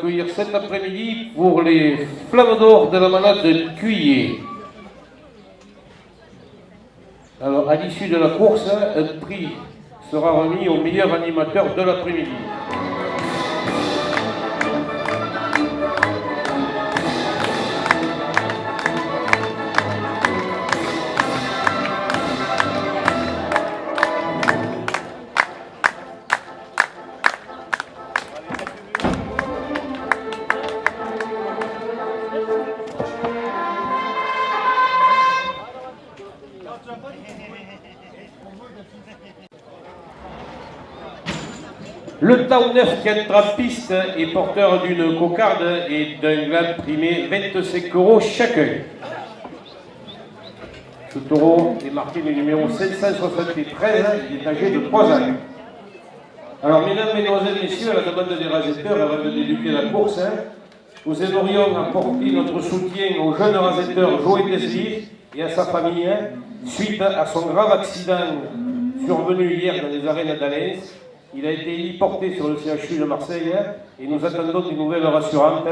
accueillir cet après-midi pour les Flammes d'Or de la Manade de Cuillé. Alors, à l'issue de la course, un prix sera remis au meilleur animateur de l'après-midi. Le tau neuf qui entre en piste est porteur d'une cocarde et d'un gland primé 25 € chacun. Ce taureau est marqué le numéro 573, il est âgé de 3 ans. Alors, mesdames, mesdemoiselles, messieurs, à la demande des rasetteurs, avant de débuter la course, nous aimerions apporter notre soutien au jeune rasetteur Joël Desli et à sa famille, suite à son grave accident survenu hier dans les arènes d'Alès. Il a été héliporté sur le CHU de Marseille et nous attendons des nouvelles rassurantes.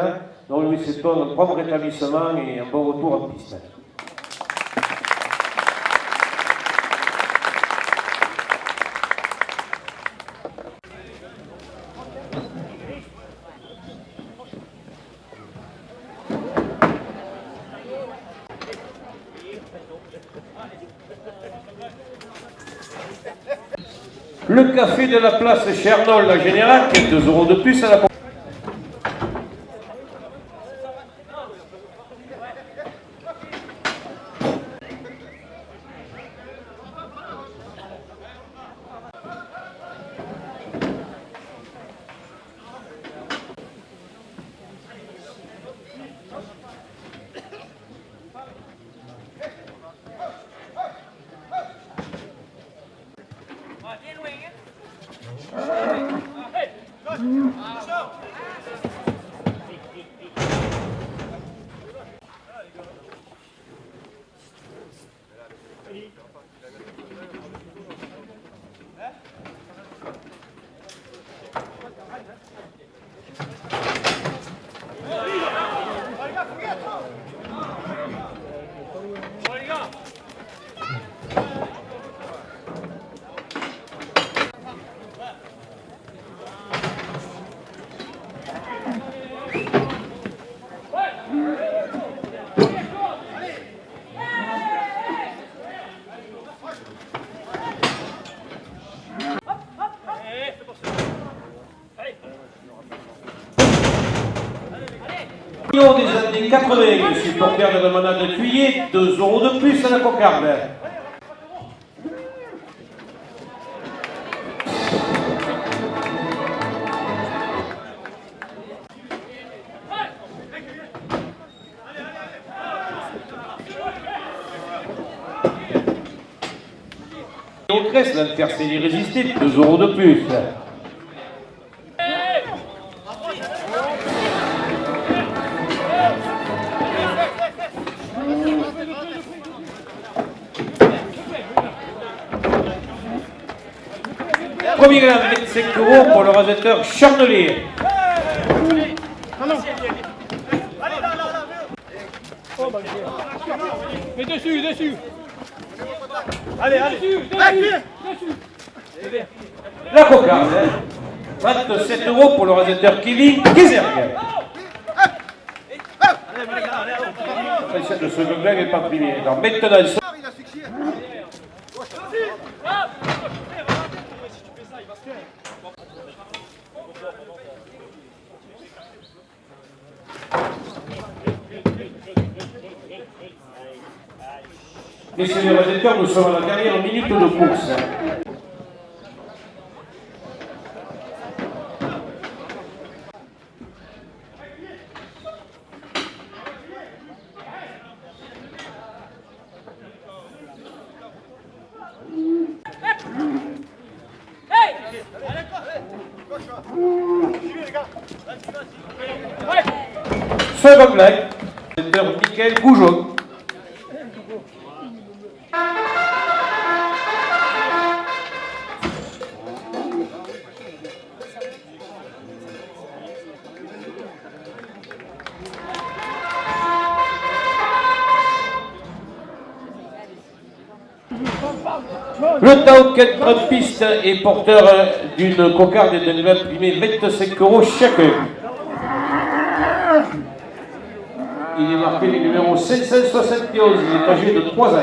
Nous lui souhaitons un prompt rétablissement et un bon retour en piste. Le café de la place Chernol, la Générale, qui est 2 € de plus à la... Des années 80, le supporter de la Manade de Cuillé, 2 € de plus à la cocarde. Au Crest, l'intercellé résisté, 2 € de plus. Premier gain, 25 € pour le rasetteur Charnelier. Mais dessus. Allez. La cocarde, 27 € pour le rasetteur Kevin Kézergue. Le second gain n'est pas primé. Alors maintenant, messieurs les rasetteurs, nous sommes à la dernière minute de course. Second blague, rasetteur Michael Goujon. Le Tauken Trumpiste est porteur d'une cocarde et d'un glaive primé 25 € chacun. Il est marqué le numéro 571, il est âgé de 3 ans.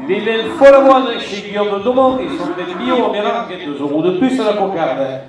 Les mains Follavoine chez Guillaume Daumont et son bel bio en mélange 2 € de plus à la cocarde.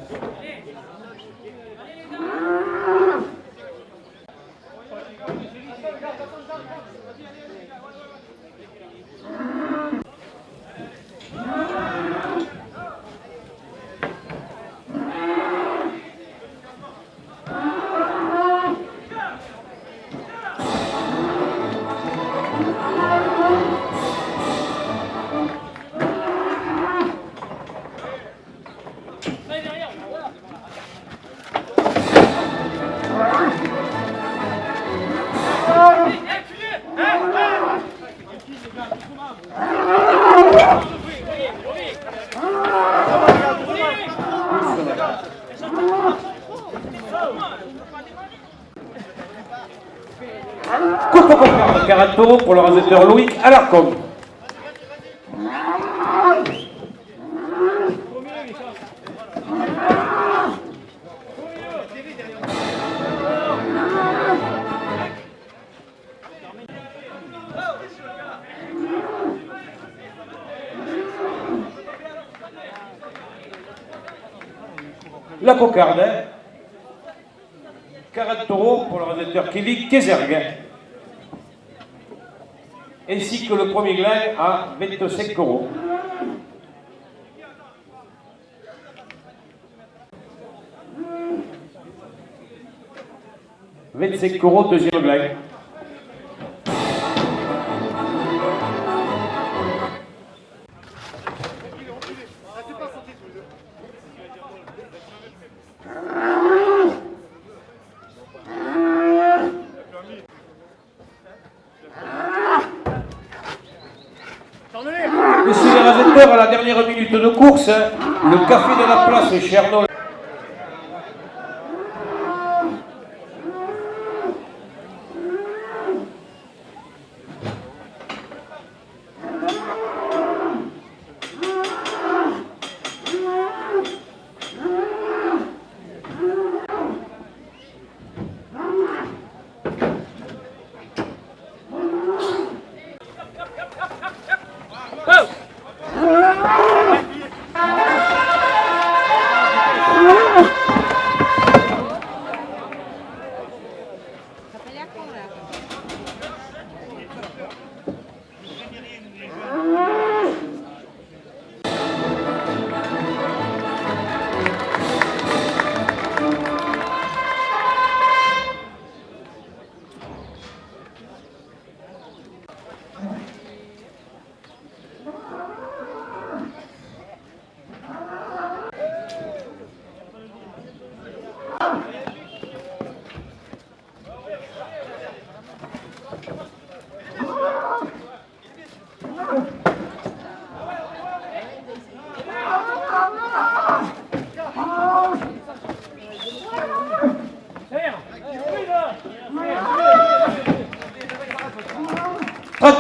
Coupe au cocarde, 40 € pour le rasetteur Loïc Alarcon. La cocarde, 40 € pour le rasetteur Kelly Kézergue, ainsi que le premier gland à 25 €. « 25 € deuxième gland. Monsieur les rasetteurs, à la dernière minute de course, le café de la place chez Arnaud.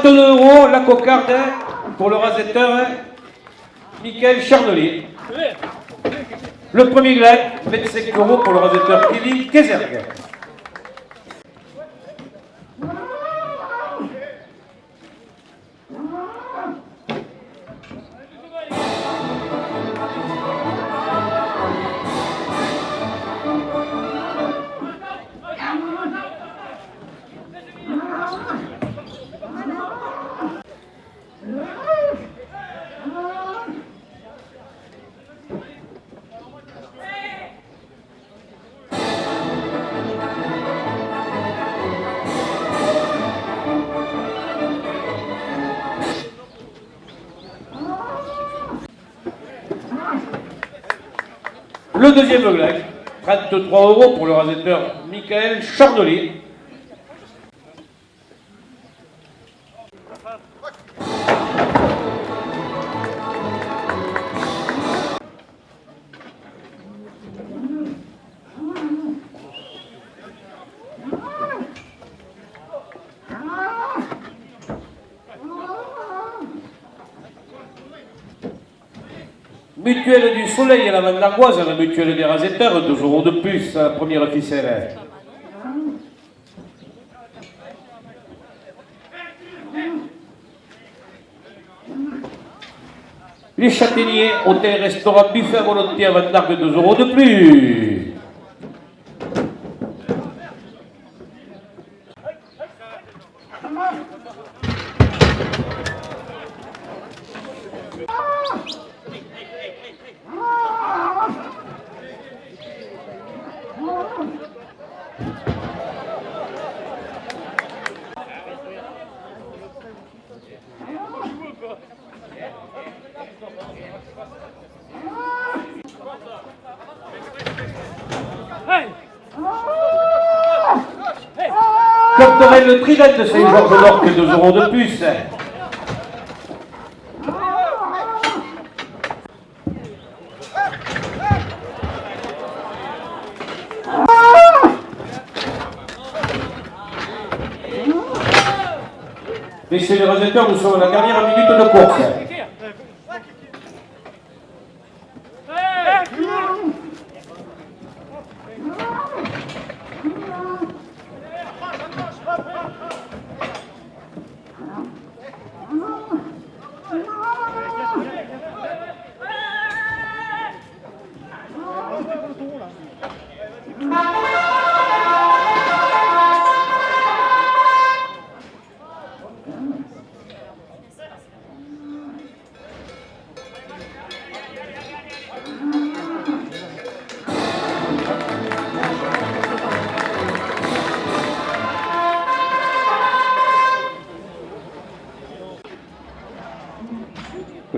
€, la cocarde pour le rasetteur Michael Charnelier. Le premier gland, 25 € pour le rasetteur Kelly Kézergue. Le deuxième gland, 33 € pour le rasetteur Michael Charnelier. Mutuelle du Soleil à la Vente d'Argoise, la mutuelle des Rasetteurs, 2 € de plus, la première ficelle. Les Châtaigniers, hôtel-restaurant buffet à volonté à Vente d'Arc, 2 € de plus. Comme le trident de Saint-Georges d'Orc, 2 € de plus. Messieurs les Rasetteurs, nous sommes à la dernière minute de course.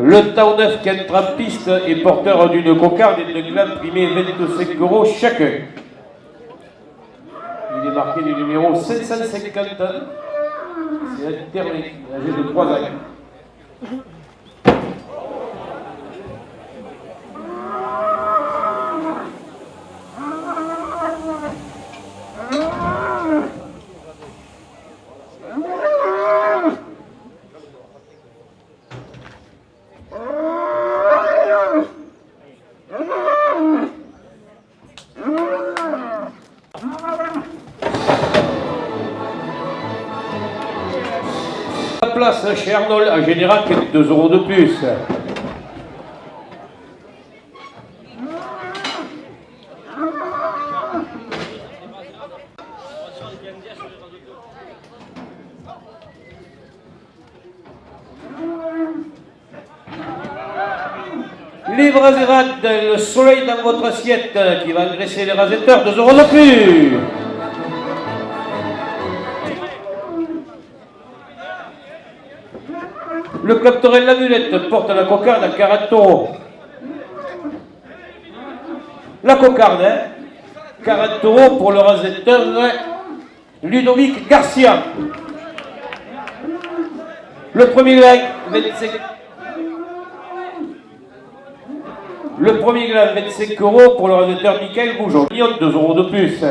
Le Tau 9 qui entre en piste est porteur d'une cocarde et d'un gland primé 25 € chacun. Il est marqué du numéro 550. C'est un terminé, âgé de 3 ans. La place chez Arnold en général qui est 2 € de plus. Les Braserades, le soleil dans votre assiette qui va engraisser les Rasetteurs, 2 € de plus. Le Club Torel La Mulette porte la cocarde à 40 €. La cocarde, 40 € pour le Rasetteur Ludovic Garcia. Le premier gland, 25 € pour le Rasetteur Michael Goujon. 2 € de plus.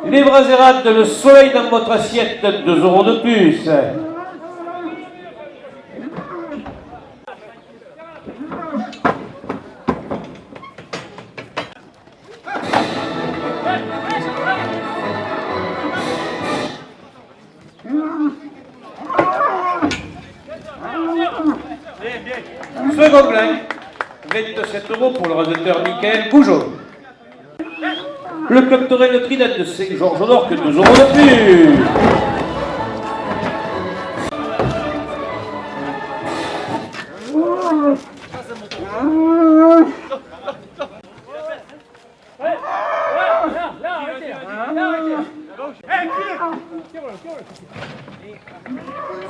Les Braserades, le soleil dans votre assiette, 2 € de plus. Second blanc, 27 € pour le Rasetteur Michael Goujon. Le Club Torel Trident de Saint-Georges d'Orc, 2 € de plus.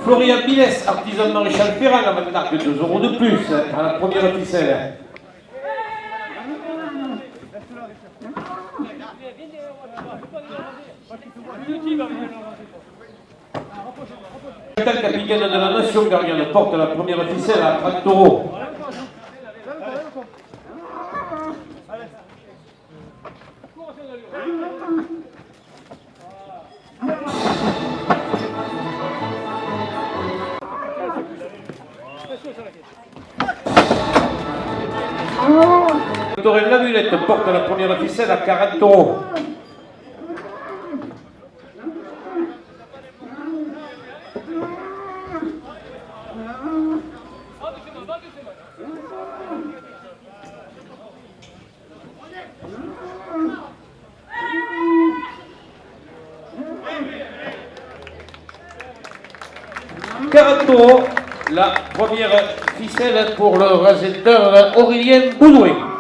Florian Bilès, artisan Maréchal Ferrand, à Vente d'Arc, 2 € de plus à la première ficelle. Le capitaine de la nation gardienne porte la première ficelle à 30 euros. Torel Lamulette porte la première ficelle à 40 euros. La première ficelle pour le rasetteur Aurélien Boudouin.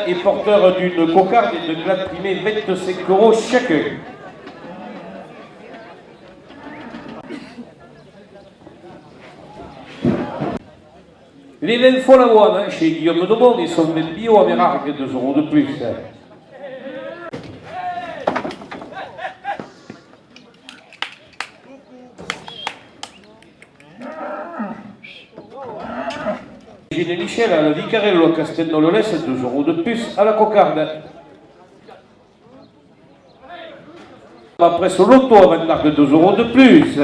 Et porteur d'une cocarde et de glace primée 25 euros chacun. Les vins Folavoine chez Guillaume Demond, ils sont même bio à Mérargues, 2 euros de plus. Gilles Michel à la Vicarello à Castelnau-le-Lez, 2 euros de plus à la cocarde. Après ce loto à Vendargue, 2 euros de plus. «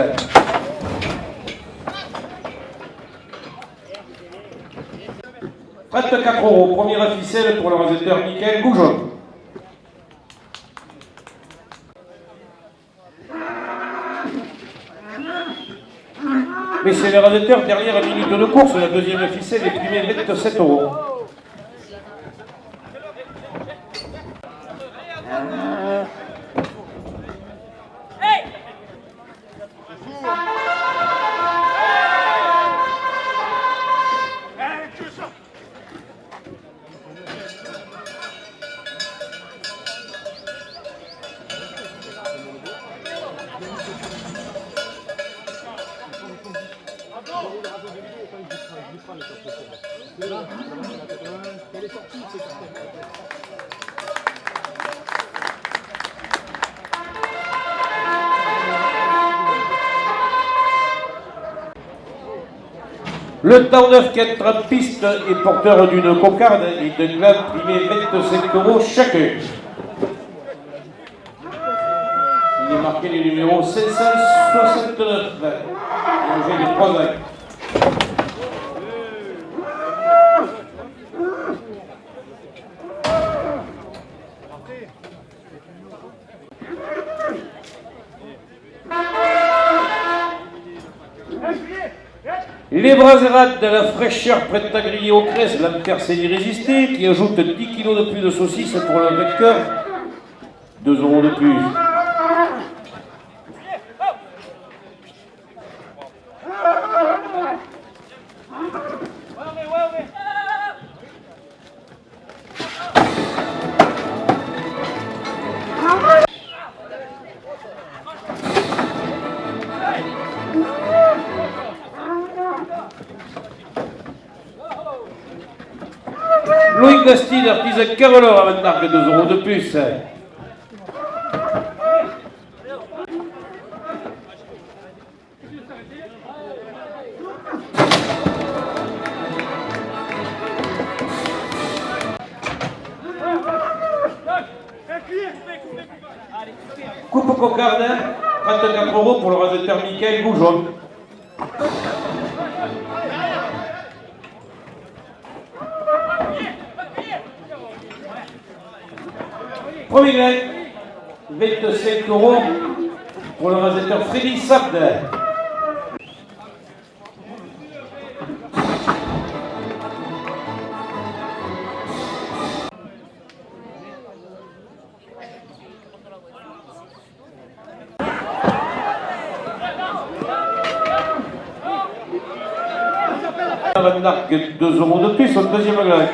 34 euros, première ficelle pour le rasetteur Michael Goujon. Mais c'est le rasetteur dernière minute de course, la deuxième ficelle est primée 27 euros. Le temps neuf qui est en piste est porteur d'une cocarde et de glace primée 25 euros chacun. Il est marqué le numéro 569. J'ai les 3 ans. Les brasserades de la fraîcheur prête à griller au cresse, l'antercélie résistée, qui ajoute 10 kg de plus de saucisses pour le vainqueur, 2 euros de plus. Louis Gastine, artisan caroleur à Vendargue, 2 euros de plus. Coupe cocarde, 34 euros pour le rasetteur Michael Goujon. Premier gain, 25 € pour le réalisateur Freddy Sabde. Van Dark, 2 € de plus au deuxième gain.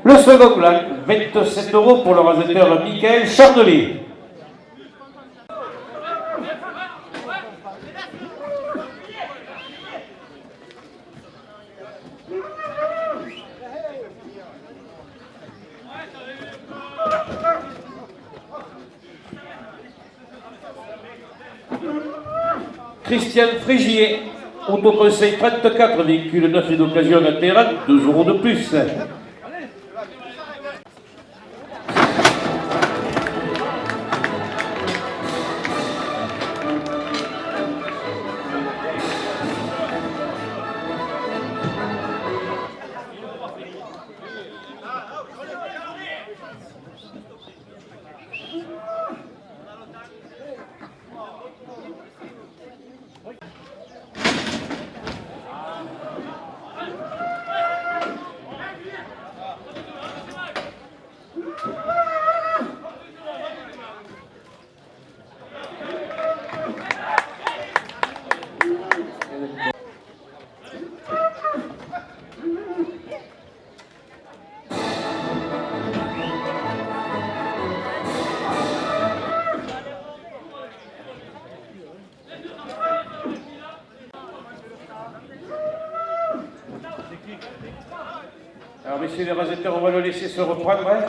Le second blanc, 27 € pour le réalisateur Michael Chardelier. Christian Frégier, autoconseil 34, véhicule 9 et d'occasion à terrain, 2 € de plus. Alors messieurs les réalisateurs, on va le laisser se reprendre. Hein.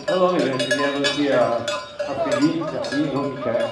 Alors, il est bien aussi à Freddy, merci, donc Michael.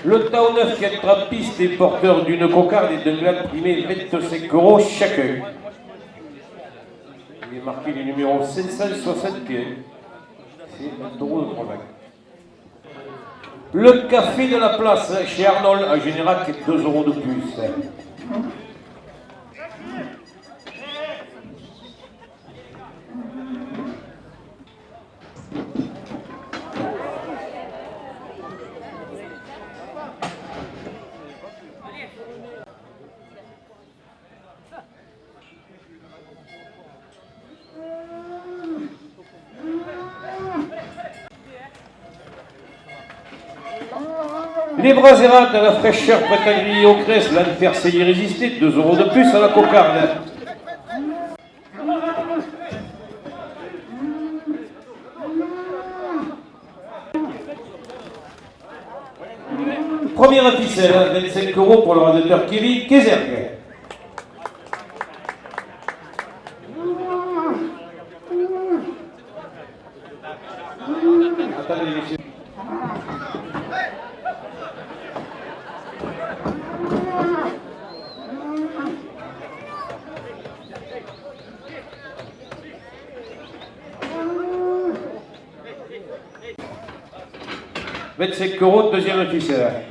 Le Tau 9 qui est en piste est porteur d'une cocarde et de glade primée 25 € chacun. Il est marqué le numéro 561. C'est 1 € de problème. Le café de la place chez Arnold en général qui est 2 € de plus. Les Braséras de la fraîcheur prête à griller au cresse, l'Anterseille résisté, 2 € de plus à la cocarde. Première ficelle, 25 € pour le réalisateur Kevin Kézergue. Attendez, messieurs. 25 €, deuxième ficelle.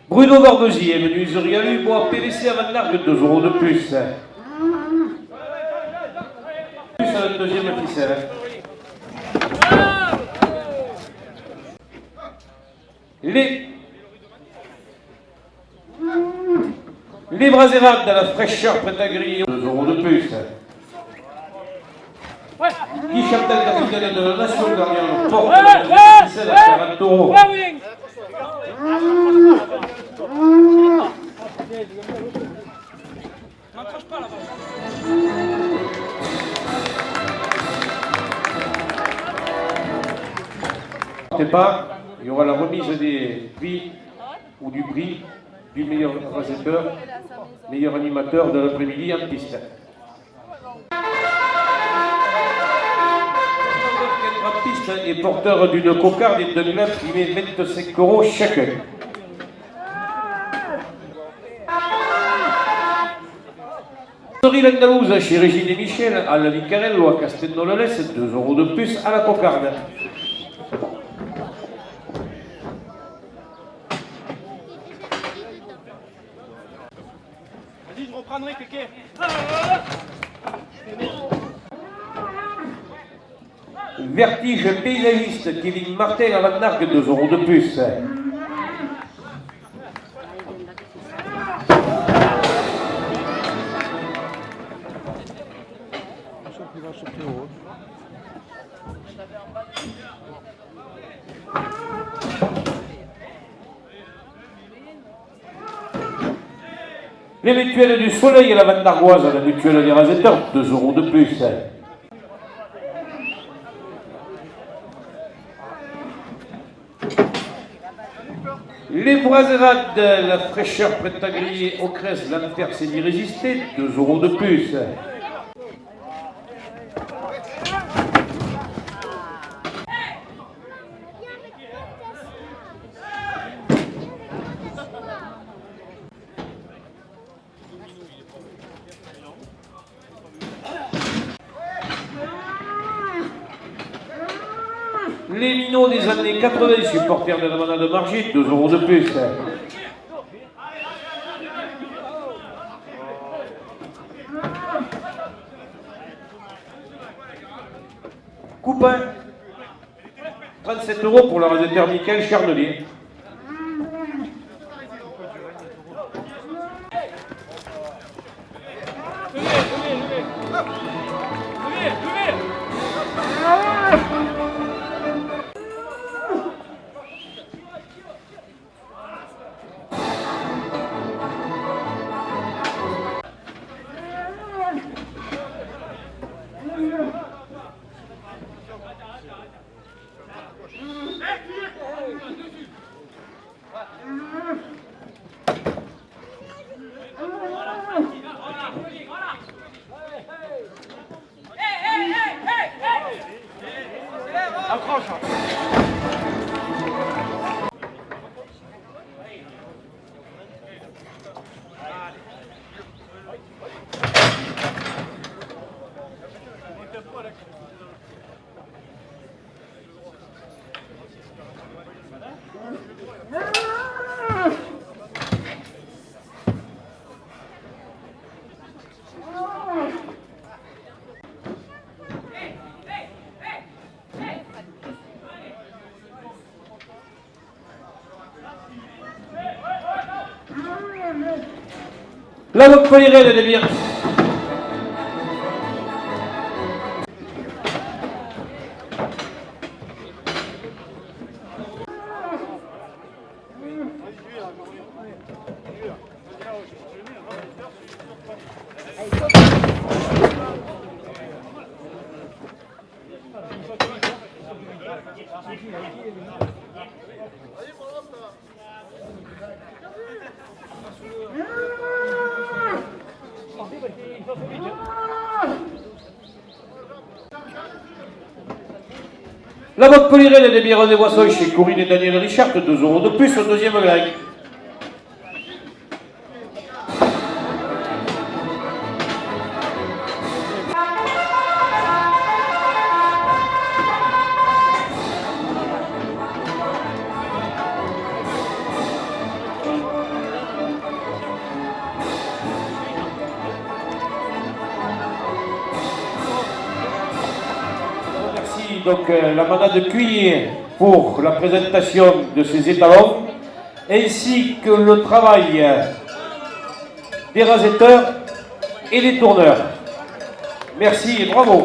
Bruno Barbezier, menuiserie à lui, bois PVC à Van Largue, 2 € de plus. Plus à la deuxième ficelle. Les brasérades de la fraîcheur prête à griller, 2 € de plus. Guy Chaptal, capitaine de la Nation Garnier, porte la deuxième ficelle à 40 €. Pas, il y aura la remise des prix ou du prix du meilleur réalisateur, meilleur animateur de l'après-midi en piste. En piste est porteur d'une cocarde et d'un club qui met 25 € chacun. L'Andalouse chez Régine et Michel, à la Vicarello, à Castelnau-le-Lez, 2 € de plus à la cocarde. Vas-y, je reprendrai, Kéké. Vertige paysagiste, Kevin Martel à Van Largue, 2 € de plus. Les mutuelles du Soleil à la Van d'Argoise, la mutuelle des Raseteurs, 2 € de plus. Les brasérades, la fraîcheur prête à griller au Crès, l'Anfer c'est d'y résister, 2 € de plus. Les minots des années 80, supporters de la manade de Margit, 2 € de plus. Coupin, 37 € pour le réalisateur Michael Charnelier. La Vogue Polyrène de Bière. La Vogue Polyrène des bières des boissons chez Corinne et Daniel Richard, 2 € de plus au deuxième grec. donc la manade Cuillé pour la présentation de ces étalons, ainsi que le travail des rasetteurs et des tourneurs. Merci et bravo.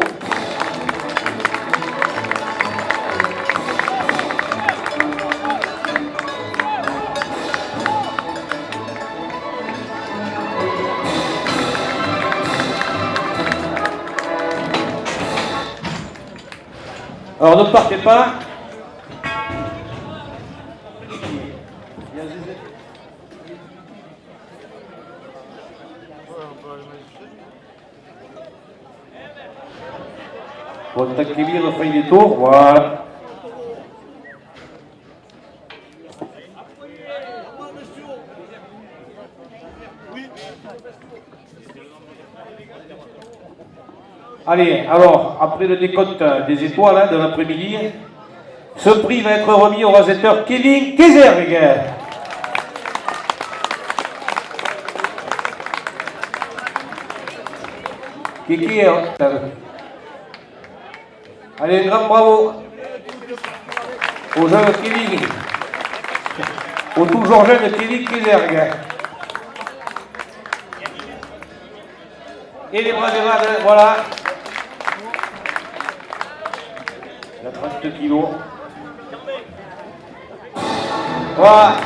Alors ne partez pas. Contact Kevin, on fait des tours, voilà. Allez, alors, après le décompte des étoiles hein, de l'après-midi, ce prix va être remis au rasetteur Kevin Kézerg. Kiki, hein. Allez, un grand bravo au jeune Kevin, au toujours jeune Kevin Kézerg. Et les bras des malades, voilà. Il a 30 kilos. Voilà.